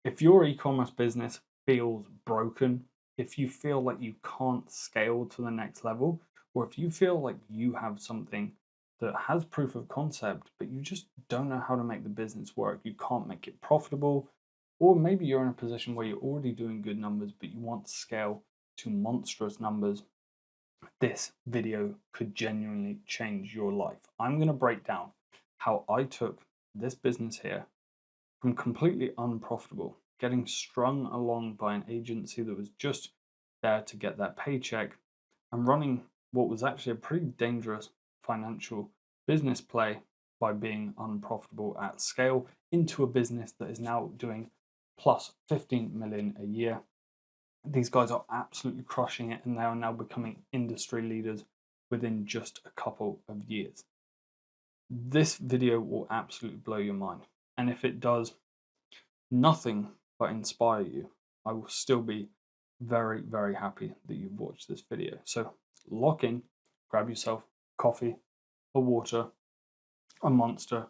If your e-commerce business feels broken, if you feel like you can't scale to the next level, or if you feel like you have something that has proof of concept, but you just don't know how to make the business work, you can't make it profitable, or maybe you're in a position where you're already doing good numbers, but you want to scale to monstrous numbers, this video could genuinely change your life. I'm going to break down how I took this business here from completely unprofitable, getting strung along by an agency that was just there to get that paycheck, and running what was actually a pretty dangerous financial business play by being unprofitable at scale into a business that is now doing plus 15 million a year. These guys are absolutely crushing it, and they are now becoming industry leaders within just a couple of years. This video will absolutely blow your mind. And if it does nothing but inspire you, I will still be very, very happy that you've watched this video. So lock in, grab yourself coffee, a water, a monster,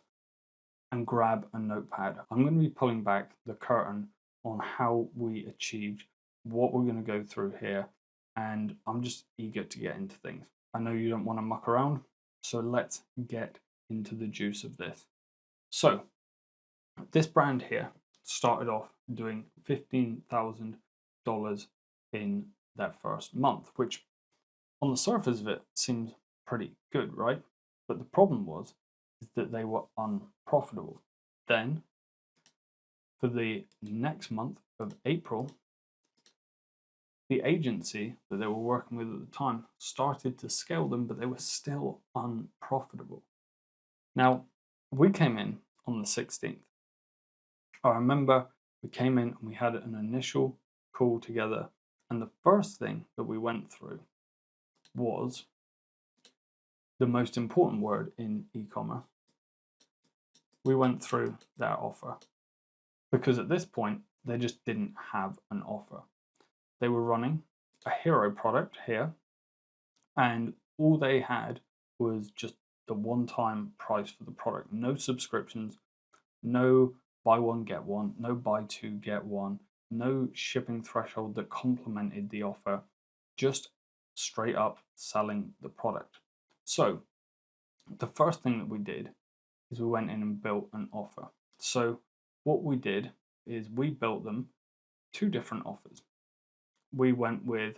and grab a notepad. I'm going to be pulling back the curtain on how we achieved what we're going to go through here, and I'm just eager to get into things. I know you don't want to muck around, so let's get into the juice of this. So this brand here started off doing $15,000 in their first month, which on the surface of it seems pretty good, right? But the problem was is that they were unprofitable. Then for the next month of April, the agency that they were working with at the time started to scale them, but they were still unprofitable. Now, we came in on the 16th. I remember we came in and we had an initial call together, and the first thing that we went through was the most important word in e-commerce. We went through their offer, because at this point they just didn't have an offer. They were running a hero product here, and all they had was just the one-time price for the product. No subscriptions, no buy one, get one, no buy two, get one, no shipping threshold that complemented the offer, just straight up selling the product. So the first thing that we did is we went in and built an offer. So what we did is we built them two different offers. We went with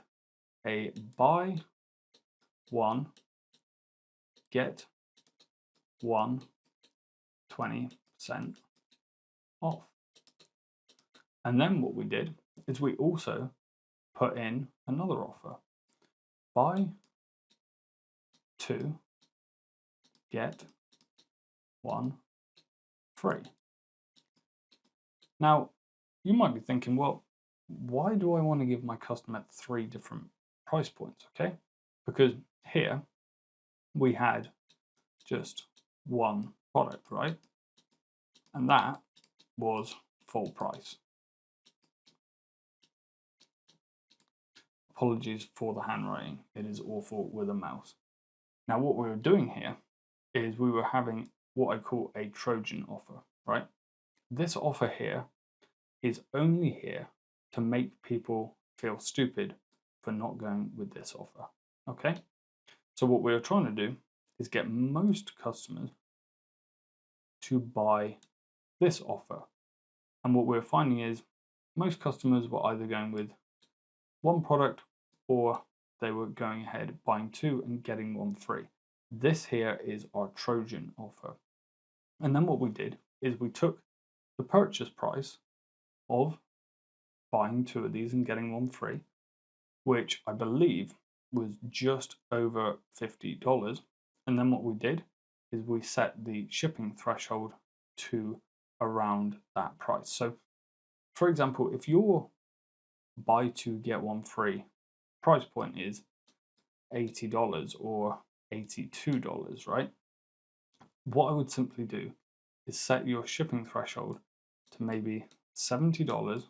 a buy one, get one 20% off. And then what we did is we also put in another offer. Buy two, get one free. Now, you might be thinking, well, why do I want to give my customer three different price points? Okay, because here we had just one product, right? And that was full price. Apologies for the handwriting, it is awful with a mouse. Now, what we were doing here is we were having what I call a Trojan offer, right? This offer here is only here to make people feel stupid for not going with this offer, okay? So what we're trying to do is get most customers to buy this offer. And what we're finding is most customers were either going with one product or they were going ahead buying two and getting one free. This here is our Trojan offer. And then what we did is we took the purchase price of buying two of these and getting one free, which I believe was just over $50. And then what we did is we set the shipping threshold to around that price. So for example, if your buy two get one free price point is $80 or $82, right? What I would simply do is set your shipping threshold to maybe $70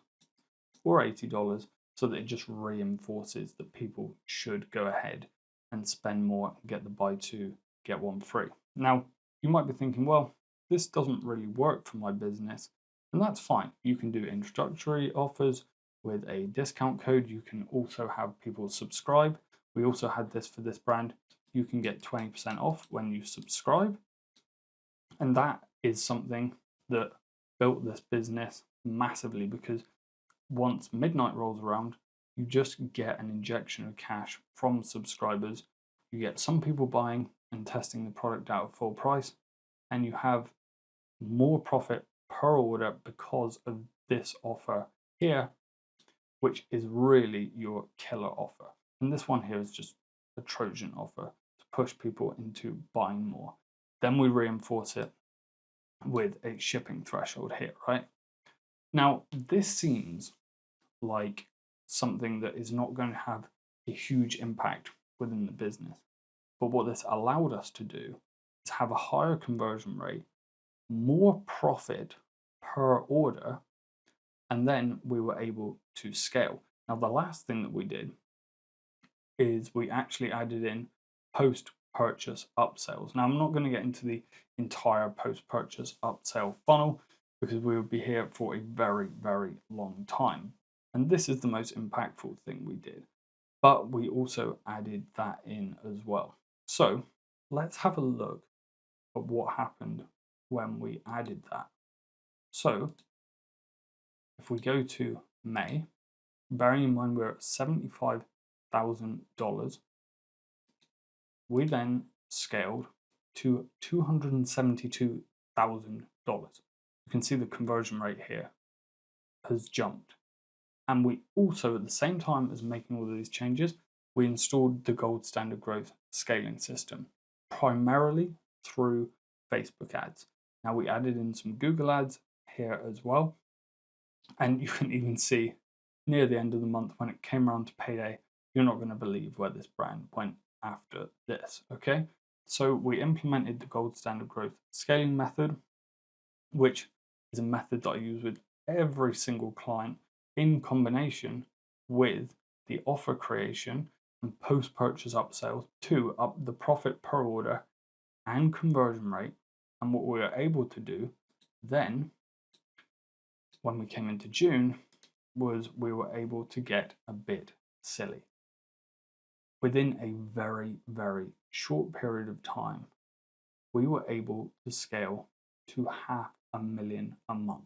or $80 so that it just reinforces that people should go ahead and spend more and get the buy two, get one free. Now, you might be thinking, well, this doesn't really work for my business And that's fine. You can do introductory offers with a discount code. You can also have people subscribe. We also had this for this brand. You can get 20% off when you subscribe. And that is something that built this business massively, because once midnight rolls around, you just get an injection of cash from subscribers. You get some people buying and testing the product out at full price, and you have more profit per order because of this offer here, which is really your killer offer. And this one here is just a Trojan offer to push people into buying more. Then we reinforce it with a shipping threshold here, right? Now, this seems like something that is not going to have a huge impact within the business. But what this allowed us to do is have a higher conversion rate, more profit per order, and then we were able to scale. Now, the last thing that we did is we actually added in post-purchase upsells. Now, I'm not going to get into the entire post-purchase upsell funnel because we would be here for a very, very long time. And this is the most impactful thing we did. But we also added that in as well. So let's have a look at what happened when we added that. So if we go to May, bearing in mind we're at $75,000, we then scaled to $272,000. You can see the conversion rate here has jumped. And we also, at the same time as making all of these changes, we installed the gold standard growth scaling system, primarily through Facebook ads. Now, we added in some Google ads here as well. And you can even see near the end of the month, when it came around to payday, you're not going to believe where this brand went after this, okay? So we implemented the gold standard growth scaling method, which is a method that I use with every single client in combination with the offer creation and post-purchase upsells to up the profit per order and conversion rate. And what we were able to do then, when we came into June, was we were able to get a bit silly. Within a very, very short period of time, we were able to scale to $500,000 a month.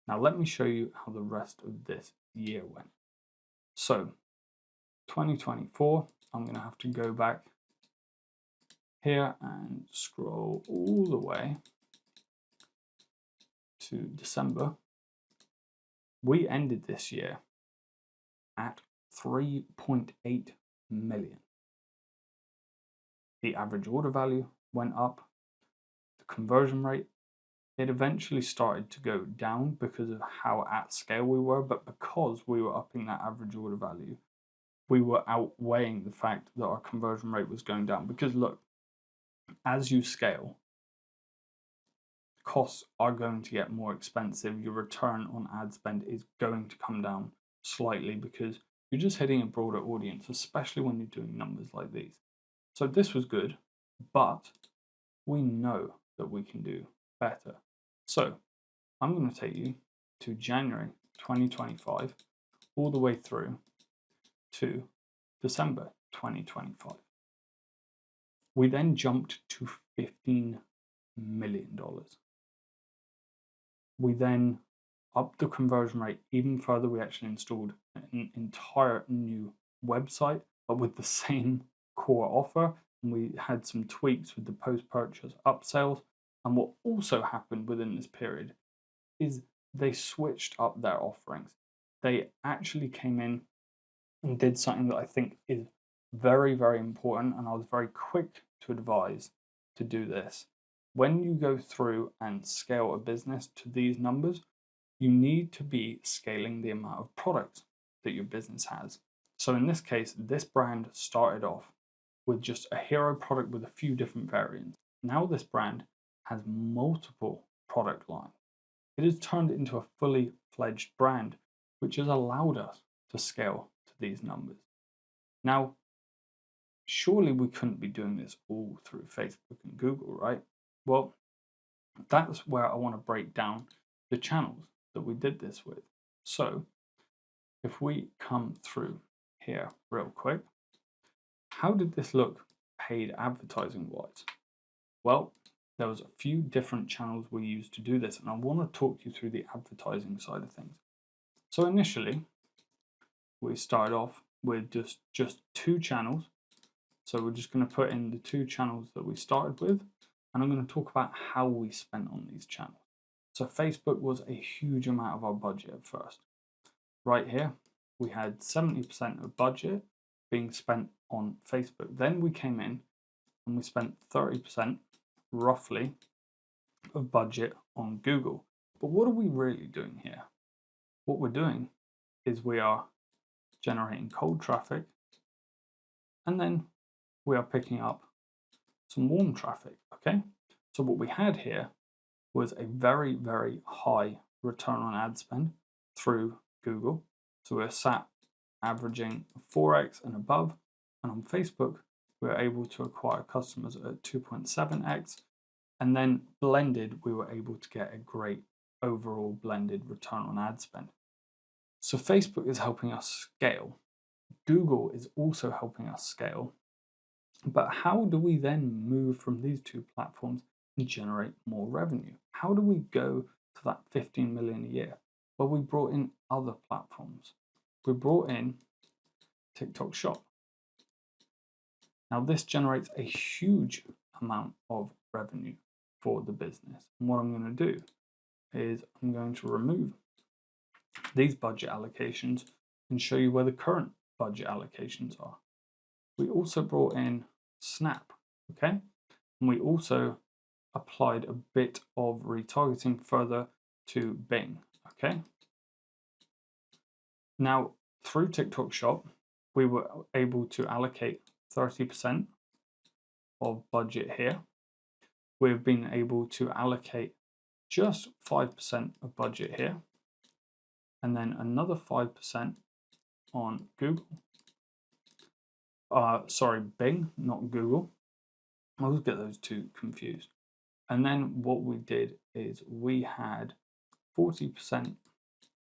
Now, let me show you how the rest of this year went. So, 2024, I'm going to have to go back here and scroll all the way to December. We ended this year at 3.8 million. The average order value went up. The conversion rate, it eventually started to go down because of how at scale we were, but because we were upping that average order value, we were outweighing the fact that our conversion rate was going down. Because look, as you scale, costs are going to get more expensive. Your return on ad spend is going to come down slightly because you're just hitting a broader audience, especially when you're doing numbers like these. So this was good, but we know that we can do better. So I'm going to take you to January 2025 all the way through to December 2025. We then jumped to $15 million. We then upped the conversion rate even further. We actually installed an entire new website, but with the same core offer. And we had some tweaks with the post-purchase upsells. And what also happened within this period is they switched up their offerings. They actually came in and did something that I think is very, very important. And I was very quick to advise to do this. When you go through and scale a business to these numbers, you need to be scaling the amount of products that your business has. So in this case, this brand started off with just a hero product with a few different variants. Now this brand has multiple product lines. It has turned into a fully fledged brand, which has allowed us to scale to these numbers. Now, surely we couldn't be doing this all through Facebook and Google, right? Well, that's where I want to break down the channels that we did this with. So if we come through here real quick, how did this look paid advertising wise? Well, there was a few different channels we used to do this, and I want to talk you through the advertising side of things. So initially, we started off with just 2 channels. So we're just going to put in the 2 channels that we started with, and I'm going to talk about how we spent on these channels. So Facebook was a huge amount of our budget at first. Right here, we had 70% of budget being spent on Facebook. Then we came in and we spent 30% roughly of budget on Google. But what are we really doing here? What we're doing is we are generating cold traffic, and then we are picking up some warm traffic, okay? So what we had here was a very, very high return on ad spend through Google. So we're sat averaging 4x and above, and on Facebook, we were able to acquire customers at 2.7x, and then blended, we were able to get a great overall blended return on ad spend. So Facebook is helping us scale. Google is also helping us scale. But how do we then move from these 2 platforms and generate more revenue? How do we go to that 15 million a year? Well, we brought in other platforms. We brought in TikTok Shop. Now this generates a huge amount of revenue for the business. And what I'm going to do is I'm going to remove these budget allocations and show you where the current budget allocations are. We also brought in Snap, okay? And we also applied a bit of retargeting further to Bing, okay? Now, through TikTok Shop, we were able to allocate 30% of budget here. We've been able to allocate just 5% of budget here, and then another 5% on Google. Bing, not Google. I always get those 2 confused. And then what we did is we had 40%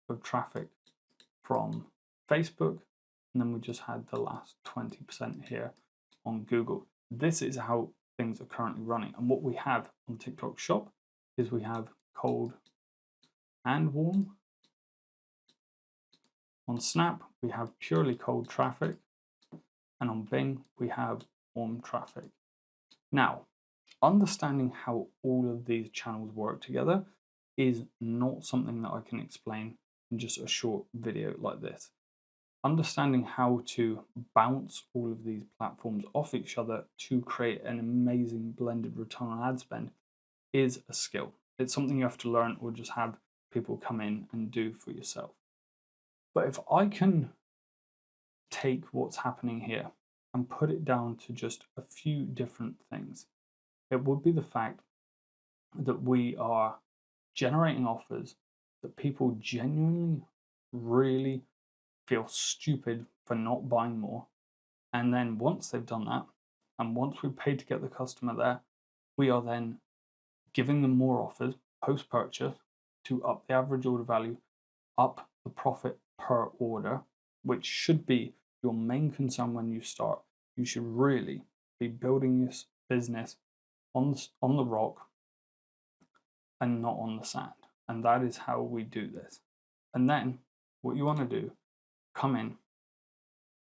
of traffic from Facebook, and then we just had the last 20% here on Google. This is how things are currently running. And what we have on TikTok Shop is we have cold and warm. On Snap, we have purely cold traffic. And on Bing, we have warm traffic. Now, understanding how all of these channels work together is not something that I can explain in just a short video like this. Understanding how to bounce all of these platforms off each other to create an amazing blended return on ad spend is a skill. It's something you have to learn or just have people come in and do for yourself. But if I can take what's happening here and put it down to just a few different things, it would be the fact that we are generating offers that people genuinely really feel stupid for not buying more. And then once they've done that, and once we've paid to get the customer there, we are then giving them more offers post-purchase to up the average order value, up the profit per order, which should be your main concern when you start. You should really be building this business on the rock and not on the sand. And that is how we do this. And then what you want to do, come in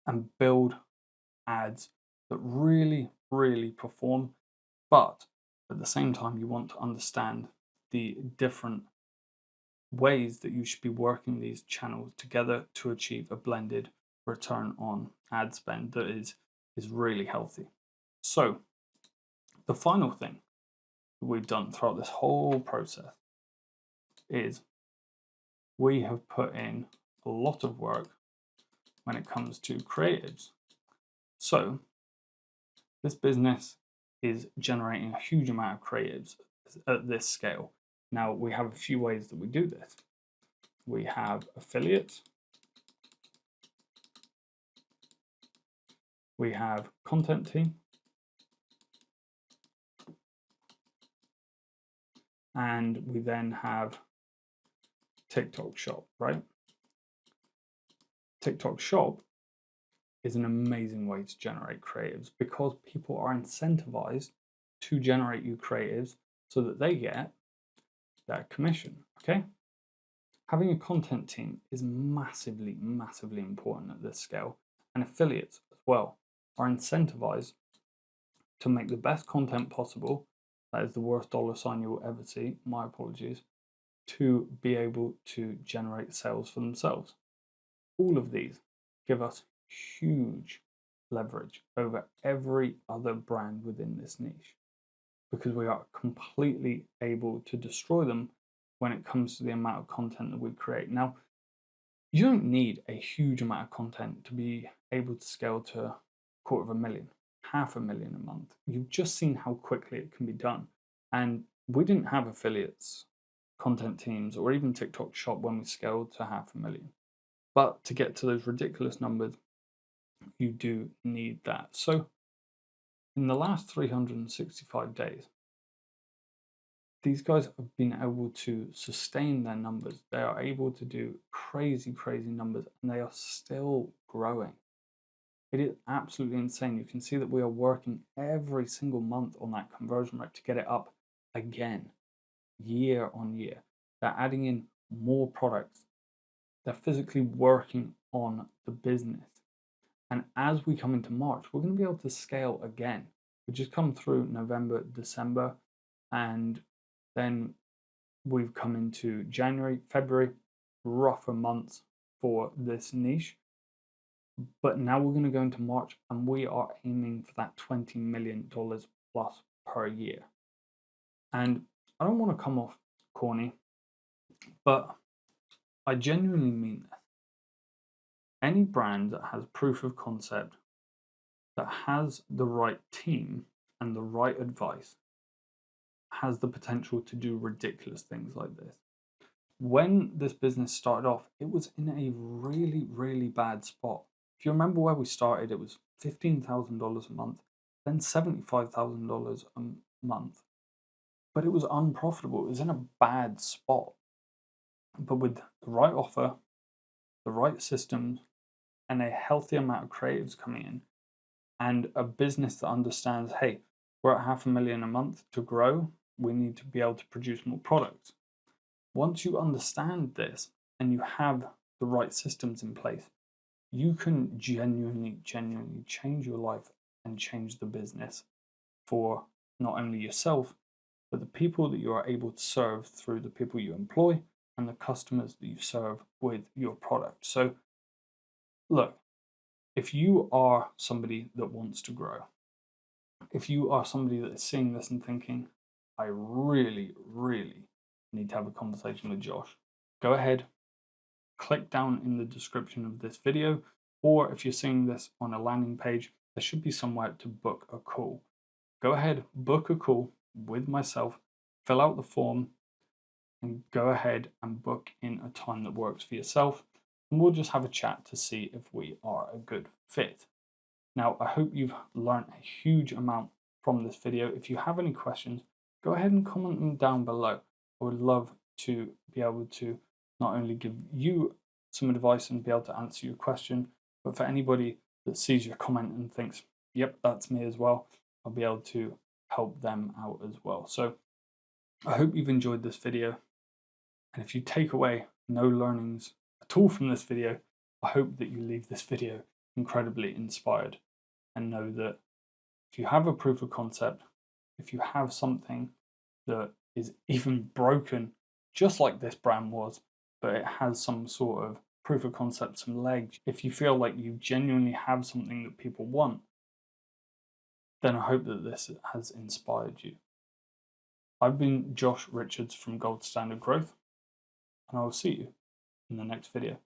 and build ads that really, really perform. But at the same time, you want to understand the different ways that you should be working these channels together to achieve a blended return on ad spend that is really healthy. So the final thing that we've done throughout this whole process is we have put in a lot of work when it comes to creatives. So this business is generating a huge amount of creatives at this scale. Now we have a few ways that we do this. We have affiliates, we have content team, and we then have TikTok Shop, right? TikTok Shop is an amazing way to generate creatives because people are incentivized to generate you creatives so that they get that commission, okay? Having a content team is massively, massively important at this scale, and affiliates as well are incentivized to make the best content possible. That is the worst dollar sign you will ever see, my apologies, to be able to generate sales for themselves. All of these give us huge leverage over every other brand within this niche because we are completely able to destroy them when it comes to the amount of content that we create. Now, you don't need a huge amount of content to be able to scale to $250,000, $500,000 a month. You've just seen how quickly it can be done. And we didn't have affiliates, content teams, or even TikTok Shop when we scaled to $500,000. But to get to those ridiculous numbers, you do need that. So in the last 365 days, these guys have been able to sustain their numbers. They are able to do crazy, crazy numbers, and they are still growing. It is absolutely insane. You can see that we are working every single month on that conversion rate to get it up again, year on year. They're adding in more products. They're physically working on the business. And as we come into March, we're going to be able to scale again. We just come through November, December, and then we've come into January, February, rougher months for this niche. But now we're going to go into March and we are aiming for that $20 million plus per year. And I don't want to come off corny, but I genuinely mean this. Any brand that has proof of concept, that has the right team and the right advice, has the potential to do ridiculous things like this. When this business started off, it was in a really, really bad spot. If you remember where we started, it was $15,000 a month, then $75,000 a month. But it was unprofitable. It was in a bad spot. But with the right offer, the right systems, and a healthy amount of creatives coming in, and a business that understands, hey, we're at $500,000 a month. To grow, we need to be able to produce more products. Once you understand this and you have the right systems in place, you can genuinely change your life and change the business for not only yourself, but the people that you are able to serve through the people you employ and the customers that you serve with your product. So look, if you are somebody that wants to grow, if you are somebody that is seeing this and thinking, I really, really need to have a conversation with Josh, go ahead, click down in the description of this video, or if you're seeing this on a landing page, there should be somewhere to book a call. Go ahead, book a call with myself, fill out the form, and go ahead and book in a time that works for yourself, and we'll just have a chat to see if we are a good fit. Now, I hope you've learned a huge amount from this video. If you have any questions, go ahead and comment them down below. I would love to be able to not only give you some advice and be able to answer your question, but for anybody that sees your comment and thinks, yep, that's me as well, I'll be able to help them out as well. So I hope you've enjoyed this video. And if you take away no learnings at all from this video, I hope that you leave this video incredibly inspired and know that if you have a proof of concept, if you have something that is even broken, just like this brand was, but it has some sort of proof of concept, some legs, if you feel like you genuinely have something that people want, then I hope that this has inspired you. I've been Josh Richards from Gold Standard Growth, and I will see you in the next video.